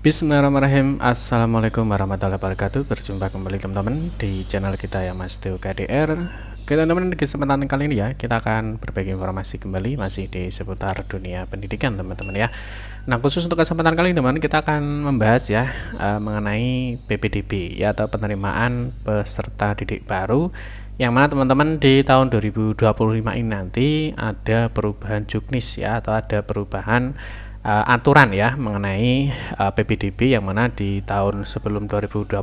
Bismillahirrahmanirrahim. Assalamualaikum warahmatullahi wabarakatuh. Berjumpa kembali teman-teman di channel kita ya Mas Teo KDR. Oke teman-teman, di kesempatan kali ini ya kita akan berbagi informasi kembali masih di seputar dunia pendidikan teman-teman ya. Nah, khusus untuk kesempatan kali ini teman, kita akan membahas ya mengenai PPDB ya, atau penerimaan peserta didik baru, yang mana teman-teman di tahun 2025 ini nanti ada perubahan juknis ya, atau ada perubahan aturan ya mengenai PPDB, yang mana di tahun sebelum 2025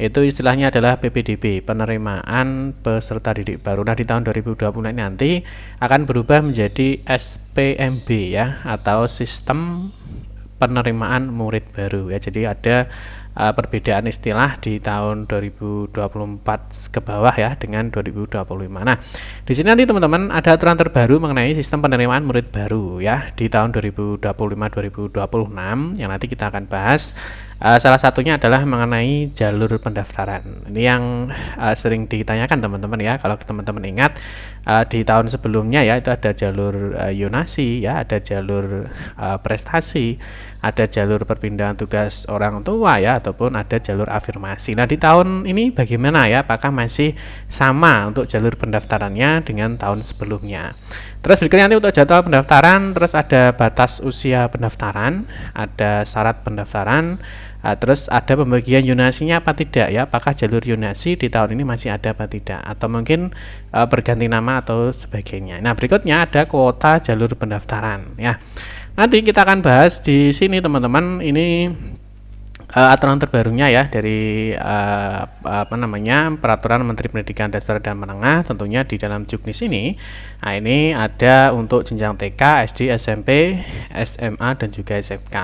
itu istilahnya adalah PPDB, penerimaan peserta didik baru. Nah, di tahun 2020 nanti akan berubah menjadi SPMB ya, atau sistem penerimaan murid baru ya. Jadi ada perbedaan istilah di tahun 2024 ke bawah ya dengan 2025. Nah, di sini nanti teman-teman ada aturan terbaru mengenai sistem penerimaan murid baru ya di tahun 2025-2026 yang nanti kita akan bahas. Salah satunya adalah mengenai jalur pendaftaran. Ini yang sering ditanyakan teman-teman ya. Kalau teman-teman ingat di tahun sebelumnya ya, itu ada jalur yonasi ya, ada jalur prestasi, ada jalur perpindahan tugas orang tua ya, ataupun ada jalur afirmasi. Nah, di tahun ini bagaimana ya? Apakah masih sama untuk jalur pendaftarannya dengan tahun sebelumnya? Terus berikutnya nanti untuk jadwal pendaftaran, terus ada batas usia pendaftaran, ada syarat pendaftaran, terus ada pembagian yonasinya apa tidak ya, apakah jalur yonasi di tahun ini masih ada apa tidak, atau mungkin berganti nama atau sebagainya. Nah, berikutnya ada kuota jalur pendaftaran ya. Nanti kita akan bahas di sini teman-teman, ini aturan terbarunya ya dari Peraturan Menteri Pendidikan Dasar dan Menengah, tentunya di dalam juknis ini. Nah, ini ada untuk jenjang TK, SD, SMP, SMA dan juga SMK.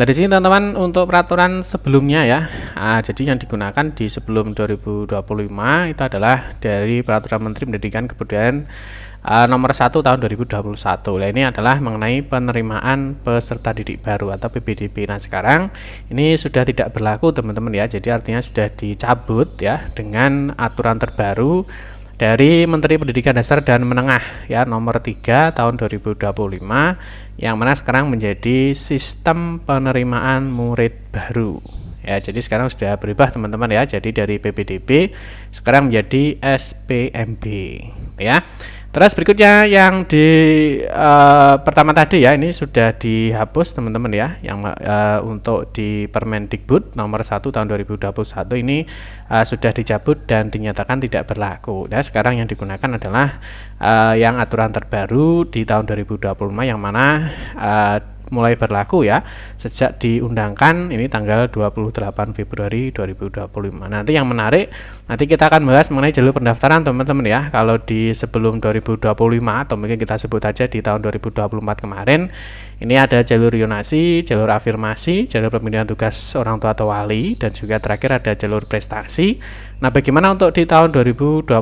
Nah, di sini teman-teman untuk peraturan sebelumnya ya. Jadi yang digunakan di sebelum 2025 itu adalah dari Peraturan Menteri Pendidikan Kebudayaan nomor 1 tahun 2021. Nah, ini adalah mengenai penerimaan peserta didik baru atau PPDB. Nah, sekarang ini sudah tidak berlaku teman-teman ya. Jadi artinya sudah dicabut ya dengan aturan terbaru dari Menteri Pendidikan Dasar dan Menengah ya nomor 3 tahun 2025, yang mana sekarang menjadi sistem penerimaan murid baru. Ya, jadi sekarang sudah berubah teman-teman ya. Jadi dari PPDB sekarang menjadi SPMB ya. Terus berikutnya yang di pertama tadi ya, ini sudah dihapus teman-teman ya, yang untuk di Permendikbud nomor 1 tahun 2021 ini sudah dicabut dan dinyatakan tidak berlaku. Nah, sekarang yang digunakan adalah yang aturan terbaru di tahun 2025, yang mana mulai berlaku ya sejak diundangkan ini tanggal 28 Februari 2025. Nanti yang menarik, nanti kita akan bahas mengenai jalur pendaftaran teman-teman ya. Kalau di sebelum 2025 atau mungkin kita sebut aja di tahun 2024 kemarin, ini ada jalur yonasi, jalur afirmasi, jalur pemindahan tugas orang tua atau wali, dan juga terakhir ada jalur prestasi. Nah, bagaimana untuk di tahun 2025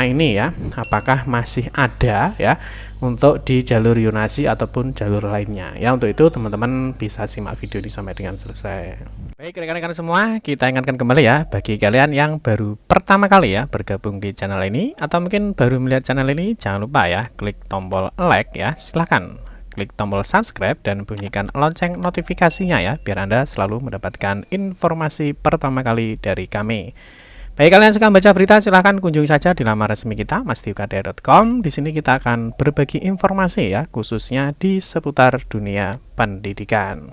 ini ya? Apakah masih ada ya untuk di jalur yonasi ataupun jalur lainnya ya? Untuk itu teman-teman bisa simak video ini sampai dengan selesai. Baik rekan-rekan semua, kita ingatkan kembali ya, bagi kalian yang baru pertama kali ya bergabung di channel ini, atau mungkin baru melihat channel ini, jangan lupa ya klik tombol like ya, silahkan klik tombol subscribe dan bunyikan lonceng notifikasinya ya, biar Anda selalu mendapatkan informasi pertama kali dari kami. Bagi kalian yang suka baca berita, silahkan kunjungi saja di laman resmi kita masteokdr.com. Di sini kita akan berbagi informasi ya, khususnya di seputar dunia pendidikan.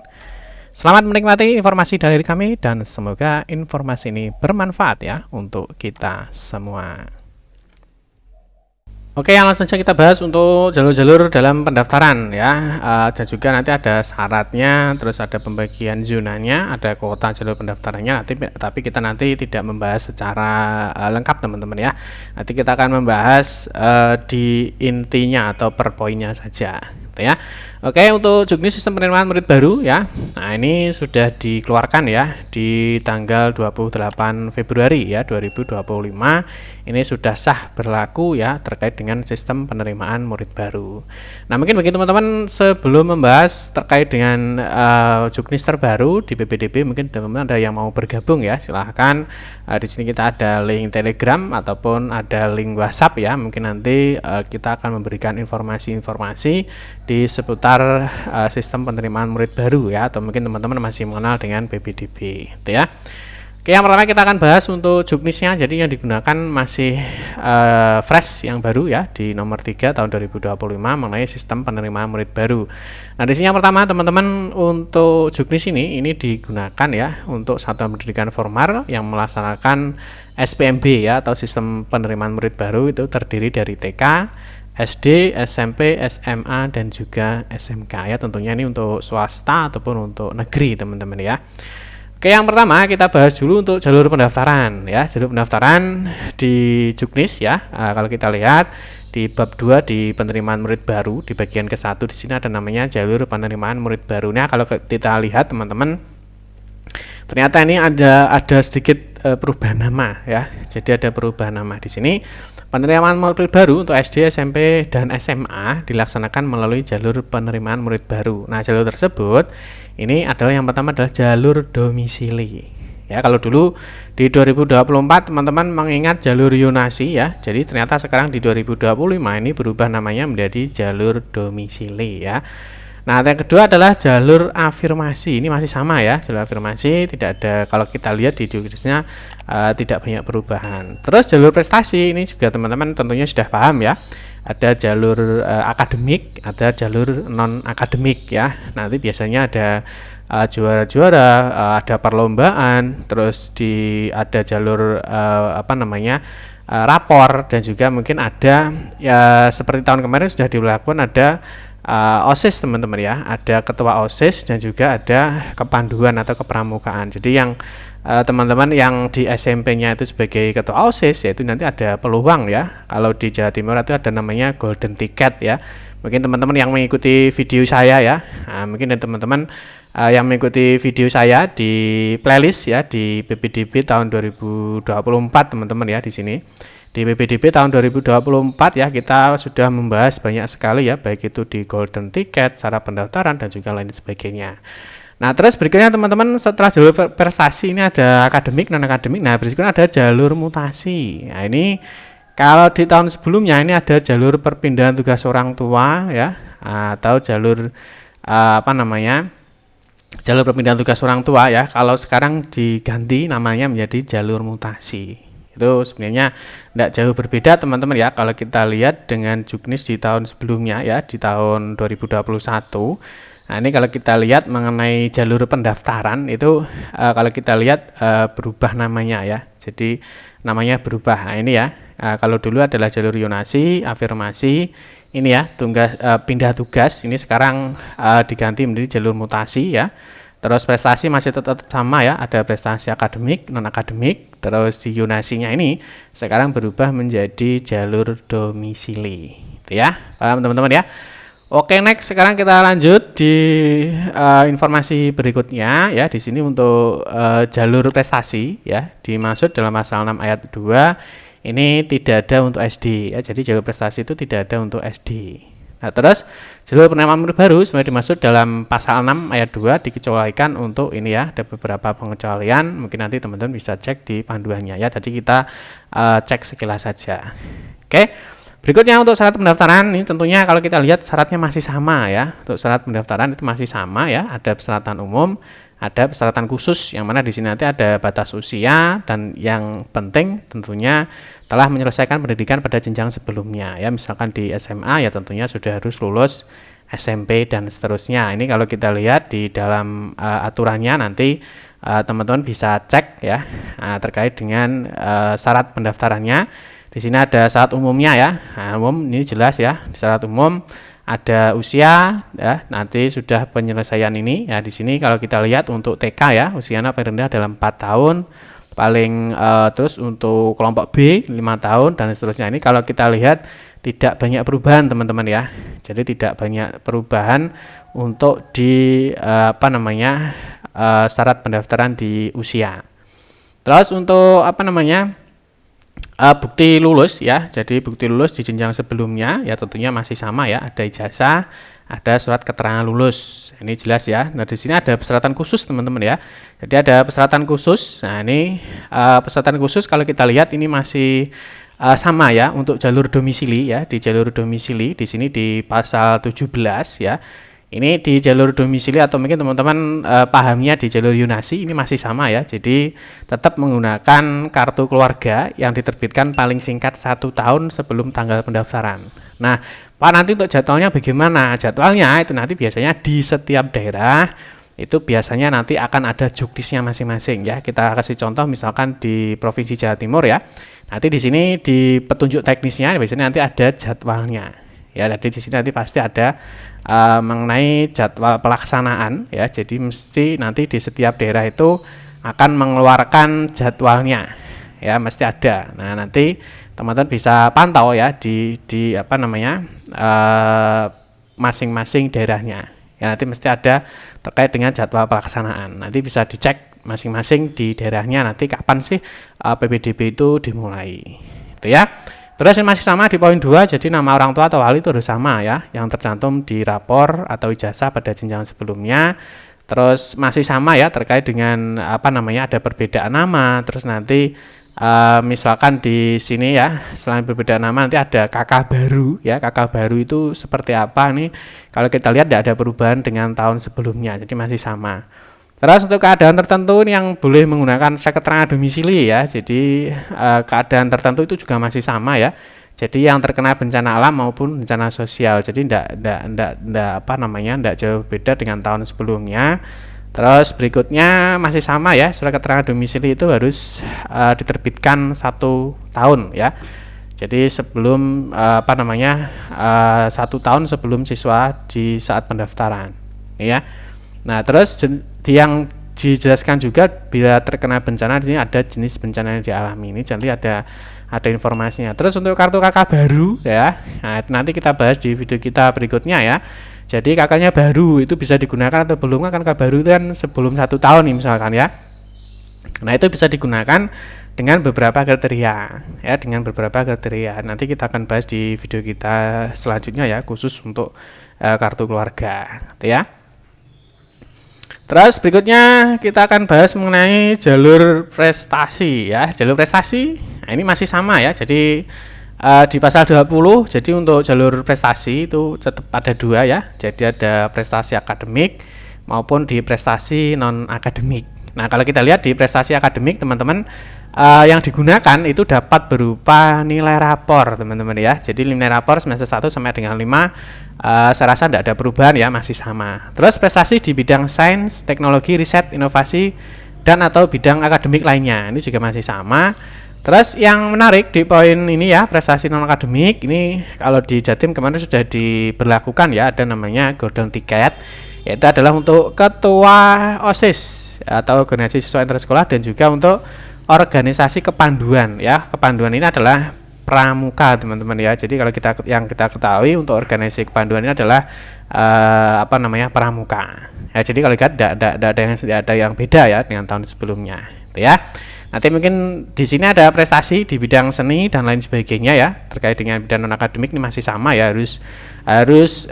Selamat menikmati informasi dari kami, dan semoga informasi ini bermanfaat ya untuk kita semua. Oke, yang langsung saja kita bahas untuk jalur-jalur dalam pendaftaran ya, dan juga nanti ada syaratnya, terus ada pembagian zonanya, ada kuota jalur pendaftarannya. Tapi kita nanti tidak membahas secara lengkap teman-teman ya. Nanti kita akan membahas di intinya atau per poinnya saja ya. Oke, untuk juknis sistem penerimaan murid baru ya. Nah, ini sudah dikeluarkan ya di tanggal 28 Februari ya 2025. Ini sudah sah berlaku ya terkait dengan sistem penerimaan murid baru. Nah, mungkin bagi teman-teman sebelum membahas terkait dengan juknis terbaru di PPDB, mungkin teman-teman ada yang mau bergabung ya, silahkan. Di sini kita ada link Telegram ataupun ada link WhatsApp ya. Mungkin nanti kita akan memberikan informasi-informasi di seputar sistem penerimaan murid baru ya, atau mungkin teman-teman masih mengenal dengan PPDB gitu ya. Oke, yang pertama kita akan bahas untuk juknisnya. Jadi yang digunakan masih fresh yang baru ya, di nomor 3 tahun 2025 mengenai sistem penerimaan murid baru. Nah, di sini yang pertama teman-teman, untuk juknis ini digunakan ya untuk satuan pendidikan formal yang melaksanakan SPMB ya, atau sistem penerimaan murid baru, itu terdiri dari TK, SD, SMP, SMA, dan juga SMK ya. Tentunya ini untuk swasta ataupun untuk negeri teman-teman ya. Oke, yang pertama kita bahas dulu untuk jalur pendaftaran ya. Jalur pendaftaran di juknis ya. Kalau kita lihat di bab 2 di penerimaan murid baru di bagian ke-1 di sini ada namanya jalur penerimaan murid baru. Nah, kalau kita lihat teman-teman, ternyata ini ada sedikit perubahan nama ya. Jadi ada perubahan nama di sini. Penerimaan murid baru untuk SD, SMP, dan SMA dilaksanakan melalui jalur penerimaan murid baru. Nah, jalur tersebut ini adalah yang pertama adalah jalur domisili. Ya, kalau dulu di 2024 teman-teman mengingat jalur yonasi ya. Jadi ternyata sekarang di 2025 ini berubah namanya menjadi jalur domisili ya. Nah, yang kedua adalah jalur afirmasi. Ini masih sama ya, jalur afirmasi tidak ada, kalau kita lihat di juknisnya tidak banyak perubahan. Terus jalur prestasi ini juga teman-teman tentunya sudah paham ya. Ada jalur akademik, ada jalur non akademik ya. Nanti biasanya ada juara-juara, ada perlombaan, terus ada jalur rapor, dan juga mungkin ada ya seperti tahun kemarin sudah dilakukan ada OSIS teman-teman ya, ada ketua OSIS dan juga ada kepanduan atau kepramukaan. Jadi yang teman-teman yang di SMP-nya itu sebagai ketua OSIS, yaitu nanti ada peluang ya. Kalau di Jawa Timur itu ada namanya golden ticket ya. Mungkin teman-teman yang mengikuti video saya ya, mungkin ada teman-teman yang mengikuti video saya di playlist ya di PPDB tahun 2024 teman-teman ya. Di sini di PPDB tahun 2024 ya, kita sudah membahas banyak sekali ya, baik itu di golden ticket, cara pendaftaran, dan juga lain sebagainya. Nah, terus berikutnya teman-teman, setelah jalur prestasi ini ada akademik, non akademik. Nah, berikutnya ada jalur mutasi. Nah, ini kalau di tahun sebelumnya ini ada jalur perpindahan tugas orang tua ya, atau jalur jalur perpindahan tugas orang tua ya. Kalau sekarang diganti namanya menjadi jalur mutasi. Itu sebenarnya tidak jauh berbeda teman-teman ya, kalau kita lihat dengan juknis di tahun sebelumnya ya, di tahun 2021. Nah, ini kalau kita lihat mengenai jalur pendaftaran itu kalau kita lihat berubah namanya ya, jadi namanya berubah. Nah, ini ya, kalau dulu adalah jalur yonasi, afirmasi, ini ya pindah tugas, ini sekarang diganti menjadi jalur mutasi ya. Terus prestasi masih tetap sama ya, ada prestasi akademik, non akademik. Terus di yonasinya ini sekarang berubah menjadi jalur domisili, gitu ya, paham teman-teman ya. Oke, next, sekarang kita lanjut di informasi berikutnya ya. Di sini untuk jalur prestasi ya, dimaksud dalam pasal 6 ayat 2 ini tidak ada untuk SD ya. Jadi jalur prestasi itu tidak ada untuk SD. Nah, terus jalur penerimaan murid baru sebenarnya dimaksud dalam pasal 6 ayat 2 dikecualikan untuk ini ya, ada beberapa pengecualian, mungkin nanti teman-teman bisa cek di panduannya ya, jadi kita cek sekilas saja. Oke, berikutnya untuk syarat pendaftaran ini tentunya kalau kita lihat syaratnya masih sama ya. Untuk syarat pendaftaran itu masih sama ya, ada persyaratan umum, ada persyaratan khusus, yang mana di sini nanti ada batas usia, dan yang penting tentunya telah menyelesaikan pendidikan pada jenjang sebelumnya ya. Misalkan di SMA ya tentunya sudah harus lulus SMP dan seterusnya. Ini kalau kita lihat di dalam aturannya nanti teman-teman bisa cek ya terkait dengan syarat pendaftarannya. Di sini ada syarat umumnya ya. Nah, umum ini jelas ya. Di syarat umum ada usia ya, nanti sudah penyelesaian ini ya. Di sini kalau kita lihat untuk TK ya, usianya paling rendah dalam 4 tahun. Paling terus untuk kelompok B 5 tahun dan seterusnya. Ini kalau kita lihat tidak banyak perubahan teman-teman ya. Jadi tidak banyak perubahan untuk di syarat pendaftaran di usia. Terus untuk bukti lulus ya. Jadi bukti lulus di jenjang sebelumnya ya tentunya masih sama ya, ada ijazah, ada surat keterangan lulus. Ini jelas ya. Nah, di sini ada persyaratan khusus teman-teman ya. Jadi ada persyaratan khusus. Nah, ini persyaratan khusus kalau kita lihat ini masih sama ya untuk jalur domisili ya. Di jalur domisili di sini di pasal 17 ya. Ini di jalur domisili atau mungkin teman-teman pahamnya di jalur yunasi ini masih sama ya. Jadi tetap menggunakan kartu keluarga yang diterbitkan paling singkat 1 tahun sebelum tanggal pendaftaran. Nah, Pak, nanti untuk jadwalnya bagaimana? Jadwalnya itu nanti biasanya di setiap daerah itu biasanya nanti akan ada juknisnya masing-masing ya. Kita kasih contoh misalkan di Provinsi Jawa Timur ya. Nanti di sini di petunjuk teknisnya biasanya nanti ada jadwalnya. Ya, jadi di sini nanti pasti ada mengenai jadwal pelaksanaan ya. Jadi mesti nanti di setiap daerah itu akan mengeluarkan jadwalnya ya, mesti ada. Nah, nanti teman-teman bisa pantau ya di apa namanya masing-masing daerahnya. Ya, nanti mesti ada terkait dengan jadwal pelaksanaan. Nanti bisa dicek masing-masing di daerahnya nanti kapan sih PPDB itu dimulai. Itu ya. Terus ini masih sama di poin 2, jadi nama orang tua atau wali itu harus sama ya, yang tercantum di rapor atau ijazah pada jenjang sebelumnya. Terus masih sama ya terkait dengan apa namanya ada perbedaan nama. Terus nanti misalkan di sini ya selain perbedaan nama nanti ada kakak baru ya. Kakak baru itu seperti apa nih? Kalau kita lihat tidak ada perubahan dengan tahun sebelumnya, jadi masih sama. Terus untuk keadaan tertentu yang boleh menggunakan surat keterangan domisili ya. Jadi keadaan tertentu itu juga masih sama ya. Jadi yang terkena bencana alam maupun bencana sosial. Jadi enggak apa namanya enggak jauh beda dengan tahun sebelumnya. Terus berikutnya masih sama ya. Surat keterangan domisili itu harus diterbitkan 1 tahun ya. Jadi sebelum apa namanya 1 tahun sebelum siswa di saat pendaftaran ya. Nah, terus yang dijelaskan juga bila terkena bencana ini ada jenis bencana yang dialami ini, jadi ada informasinya. Terus untuk kartu kakak baru ya, nah itu nanti kita bahas di video kita berikutnya ya. Jadi kakaknya baru itu bisa digunakan atau belum, kan kakak baru itu kan sebelum 1 tahun nih misalkan ya. Nah, itu bisa digunakan dengan beberapa kriteria ya, dengan beberapa kriteria. Nanti kita akan bahas di video kita selanjutnya ya, khusus untuk kartu keluarga ya. Terus berikutnya kita akan bahas mengenai jalur prestasi ya. Jalur prestasi, nah ini masih sama ya. Jadi di pasal 20, jadi untuk jalur prestasi itu tetap ada 2 ya. Jadi ada prestasi akademik maupun di prestasi non akademik. Nah, kalau kita lihat di prestasi akademik teman-teman yang digunakan itu dapat berupa nilai rapor teman-teman ya. Jadi nilai rapor semester 1 sampai dengan 5 saya rasa tidak ada perubahan ya, masih sama. Terus prestasi di bidang sains, teknologi, riset, inovasi dan atau bidang akademik lainnya ini juga masih sama. Terus yang menarik di poin ini ya, prestasi non akademik ini kalau di Jatim kemarin sudah diberlakukan ya, ada namanya golden ticket, yaitu adalah untuk ketua OSIS atau organisasi siswa intersekolah dan juga untuk organisasi kepanduan ya. Kepanduan ini adalah pramuka teman-teman ya. Jadi kalau kita ketahui untuk organisasi kepanduan ini adalah apa namanya pramuka ya. Jadi kalau lihat ada yang beda ya dengan tahun sebelumnya itu ya. Nanti mungkin di sini ada prestasi di bidang seni dan lain sebagainya ya. Terkait dengan bidang non akademik ini masih sama ya, harus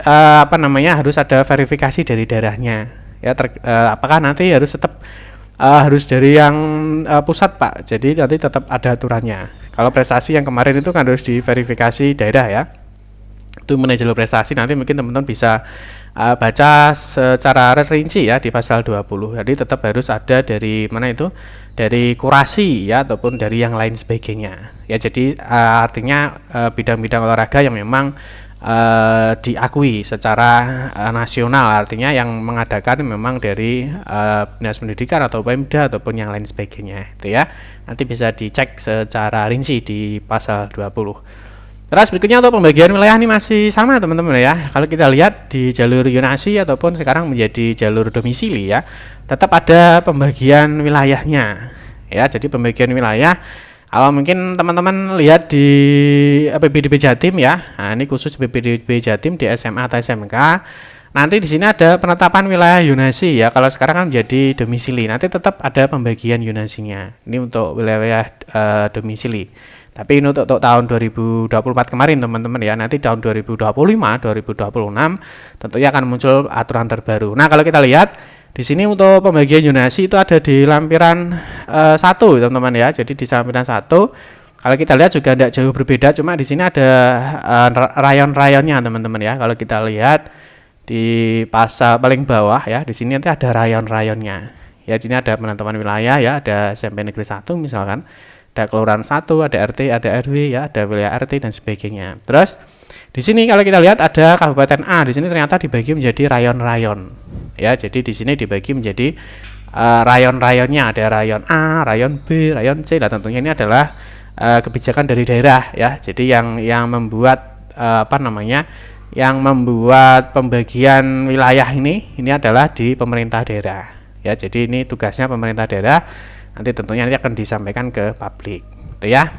apa namanya harus ada verifikasi dari daerahnya ya. Apakah nanti harus tetap harus dari yang pusat Pak, jadi nanti tetap ada aturannya. Kalau prestasi yang kemarin itu kan harus diverifikasi daerah ya, itu mengenai jalur prestasi nanti mungkin teman-teman bisa baca secara rinci ya di pasal 20. Jadi tetap harus ada dari mana itu, dari kurasi ya ataupun dari yang lain sebagainya ya. Jadi artinya bidang-bidang olahraga yang memang diakui secara nasional, artinya yang mengadakan memang dari dinas pendidikan atau Pemda ataupun yang lain sebagainya itu ya. Nanti bisa dicek secara rinci di pasal 20. Terus berikutnya untuk pembagian wilayah ini masih sama teman-teman ya. Kalau kita lihat di jalur yonasi ataupun sekarang menjadi jalur domisili ya, tetap ada pembagian wilayahnya ya. Jadi pembagian wilayah kalau mungkin teman-teman lihat di PPDB Jatim ya, nah ini khusus PPDB Jatim di SMA atau SMK. Nanti di sini ada penetapan wilayah yonasi ya. Kalau sekarang kan menjadi domisili, nanti tetap ada pembagian yonasinya. Ini untuk wilayah domisili. Tapi ini untuk tahun 2024 kemarin teman-teman ya. Nanti tahun 2025, 2026 tentunya akan muncul aturan terbaru. Nah, kalau kita lihat di sini untuk pembagian yonasi itu ada di lampiran 1 teman-teman ya. Jadi di lampiran 1 Kalau kita lihat juga tidak jauh berbeda, cuma di sini ada rayon-rayonnya teman-teman ya. Kalau kita lihat di pasal paling bawah ya, di sini nanti ada rayon-rayonnya. Ya, di sini ada penentuan wilayah ya, ada SMP Negeri 1 misalkan, ada kelurahan 1, ada RT, ada RW ya, ada wilayah RT dan sebagainya. Terus di sini kalau kita lihat ada Kabupaten A, di sini ternyata dibagi menjadi rayon-rayon. Ya, jadi di sini dibagi menjadi rayon-rayonnya, ada rayon A, rayon B, rayon C. Nah, tentunya ini adalah kebijakan dari daerah ya. Jadi yang membuat yang membuat pembagian wilayah ini adalah di pemerintah daerah ya. Jadi ini tugasnya pemerintah daerah, nanti tentunya akan disampaikan ke publik gitu ya.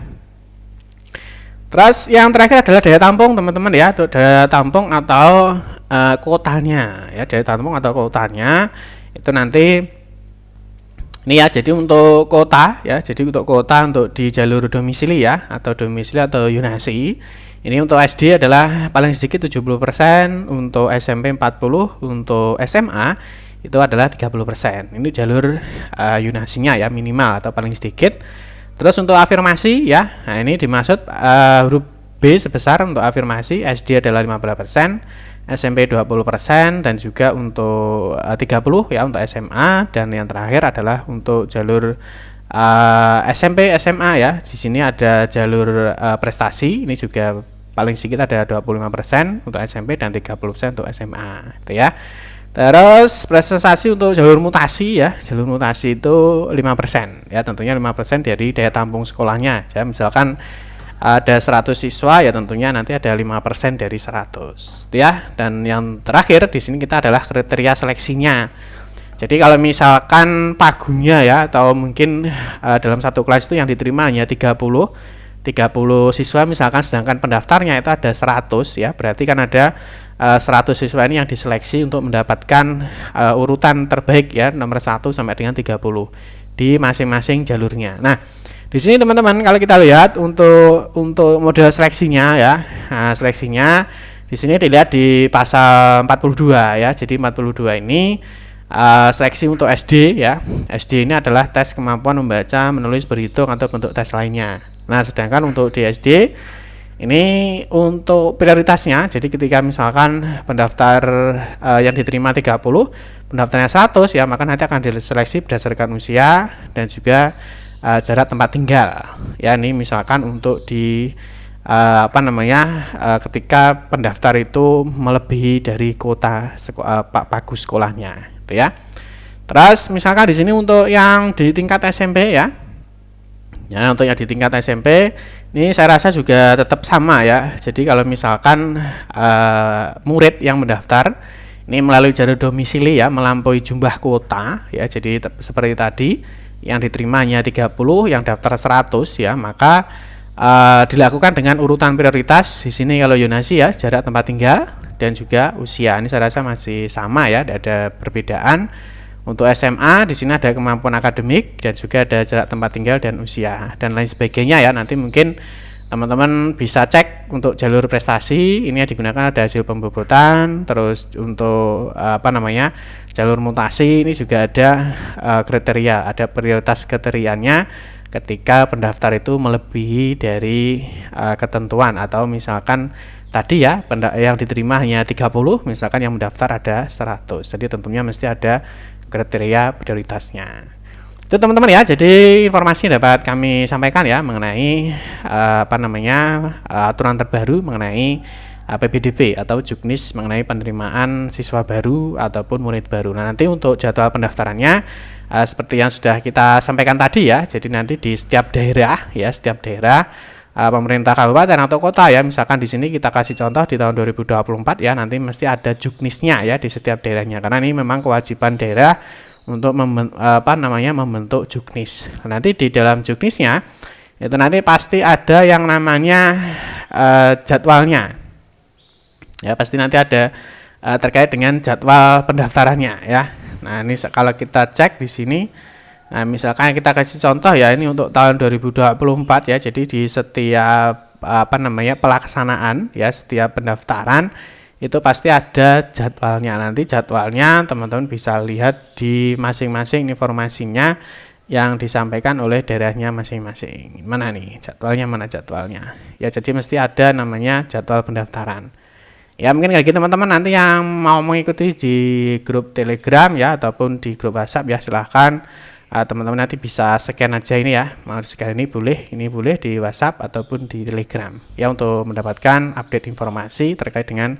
Terus yang terakhir adalah daya tampung teman-teman ya. Untuk daya tampung atau kotanya ya, daya tampung atau kotanya itu nanti ini ya. Jadi untuk kota ya, jadi untuk kota untuk di jalur domisili ya, atau domisili atau yonasi. Ini untuk SD adalah paling sedikit 70%, untuk SMP 40%, untuk SMA itu adalah 30%. Ini jalur yonasinya ya, minimal atau paling sedikit. Terus untuk afirmasi ya, nah ini dimaksud huruf B sebesar untuk afirmasi, SD adalah 15%, SMP 20%, dan juga untuk 30 ya untuk SMA, dan yang terakhir adalah untuk jalur SMP SMA ya. Di sini ada jalur prestasi, ini juga paling sedikit ada 25% untuk SMP dan 30% untuk SMA gitu ya. Terus prestasi untuk jalur mutasi ya, jalur mutasi itu 5% ya, tentunya 5% dari daya tampung sekolahnya ya. Misalkan ada 100 siswa ya, tentunya nanti ada 5% dari 100 ya. Dan yang terakhir di sini kita adalah kriteria seleksinya. Jadi kalau misalkan pagunya ya, atau mungkin dalam satu kelas itu yang diterima hanya 30 siswa misalkan, sedangkan pendaftarnya itu ada 100 ya, berarti kan ada 100 siswa ini yang diseleksi untuk mendapatkan urutan terbaik ya, nomor 1 sampai dengan 30 di masing-masing jalurnya. Nah, di sini teman-teman kalau kita lihat untuk model seleksinya ya, seleksinya di sini dilihat di pasal 42 ya. Jadi 42 ini seleksi untuk SD ya. SD ini adalah tes kemampuan membaca, menulis, berhitung atau bentuk tes lainnya. Nah, sedangkan untuk di SD ini untuk prioritasnya, jadi ketika misalkan pendaftar yang diterima 30, pendaftarnya 100 ya, maka nanti akan diseleksi berdasarkan usia dan juga jarak tempat tinggal ya. Ini misalkan untuk di ketika pendaftar itu melebihi dari kuota pagu sekolahnya gitu ya. Terus misalkan di sini untuk yang di tingkat SMP ya. Ya, untuk yang di tingkat SMP ini saya rasa juga tetap sama ya. Jadi kalau misalkan murid yang mendaftar ini melalui jalur domisili ya, melampaui jumlah kuota ya, jadi seperti tadi yang diterima hanya 30, yang daftar 100 ya, maka dilakukan dengan urutan prioritas. Di sini kalau yonasi ya, jarak tempat tinggal dan juga usia. Ini saya rasa masih sama ya, tidak ada perbedaan. Untuk SMA di sini ada kemampuan akademik dan juga ada jarak tempat tinggal dan usia dan lain sebagainya ya. Nanti mungkin teman-teman bisa cek untuk jalur prestasi, ini yang digunakan ada hasil pembobotan. Terus untuk jalur mutasi ini juga ada kriteria, ada prioritas kriterianya ketika pendaftar itu melebihi dari ketentuan, atau misalkan tadi ya yang diterima hanya 30, misalkan yang mendaftar ada 100. Jadi tentunya mesti ada kriteria prioritasnya. Itu teman-teman ya, jadi informasi dapat kami sampaikan ya mengenai aturan terbaru mengenai PPDB atau Juknis mengenai penerimaan siswa baru ataupun murid baru. Nah, nanti untuk jadwal pendaftarannya seperti yang sudah kita sampaikan tadi ya. Jadi nanti di setiap daerah ya, setiap daerah pemerintah kabupaten atau kota ya, misalkan di sini kita kasih contoh di tahun 2024 ya, nanti mesti ada Juknisnya ya di setiap daerahnya, karena ini memang kewajiban daerah untuk membentuk Juknis. Nanti di dalam Juknisnya itu nanti pasti ada yang namanya jadwalnya ya, pasti nanti ada terkait dengan jadwal pendaftarannya ya. Nah, ini kalau kita cek di sini, nah misalkan kita kasih contoh ya, ini untuk tahun 2024 ya, jadi di setiap pelaksanaan ya, setiap pendaftaran itu pasti ada jadwalnya. Nanti jadwalnya teman-teman bisa lihat di masing-masing informasinya yang disampaikan oleh daerahnya masing-masing. Mana nih jadwalnya, mana jadwalnya? Ya, jadi mesti ada namanya jadwal pendaftaran. Ya, mungkin kayak gitu teman-teman. Nanti yang mau mengikuti di grup Telegram ya ataupun di grup WhatsApp ya, silahkan teman-teman nanti bisa scan aja ini ya. Mau scan ini boleh di WhatsApp ataupun di Telegram ya, untuk mendapatkan update informasi terkait dengan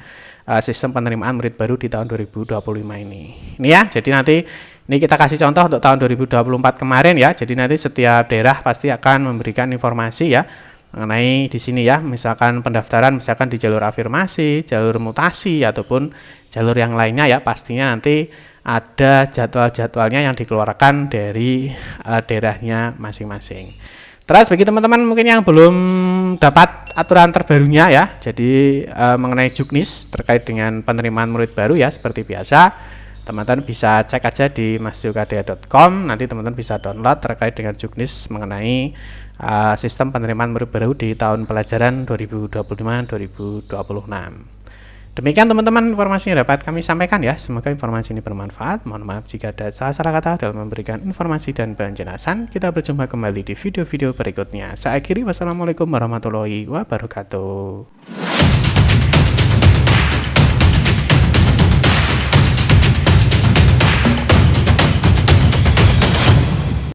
sistem penerimaan murid baru di tahun 2025 ini. Ini ya, jadi nanti ini kita kasih contoh untuk tahun 2024 kemarin ya. Jadi nanti setiap daerah pasti akan memberikan informasi ya mengenai di sini ya, misalkan pendaftaran misalkan di jalur afirmasi, jalur mutasi ataupun jalur yang lainnya ya, pastinya nanti ada jadwal-jadwalnya yang dikeluarkan dari daerahnya masing-masing. Terus bagi teman-teman mungkin yang belum dapat aturan terbarunya ya, jadi mengenai Juknis terkait dengan penerimaan murid baru ya, seperti biasa teman-teman bisa cek aja di masjukadea.com. Nanti teman-teman bisa download terkait dengan Juknis mengenai sistem penerimaan murid baru di tahun pelajaran 2025-2026. Demikian teman-teman informasi yang dapat kami sampaikan ya. Semoga informasi ini bermanfaat. Mohon maaf jika ada salah-salah kata dalam memberikan informasi dan penjelasan. Kita berjumpa kembali di video-video berikutnya. Saya akhiri, wassalamualaikum warahmatullahi wabarakatuh.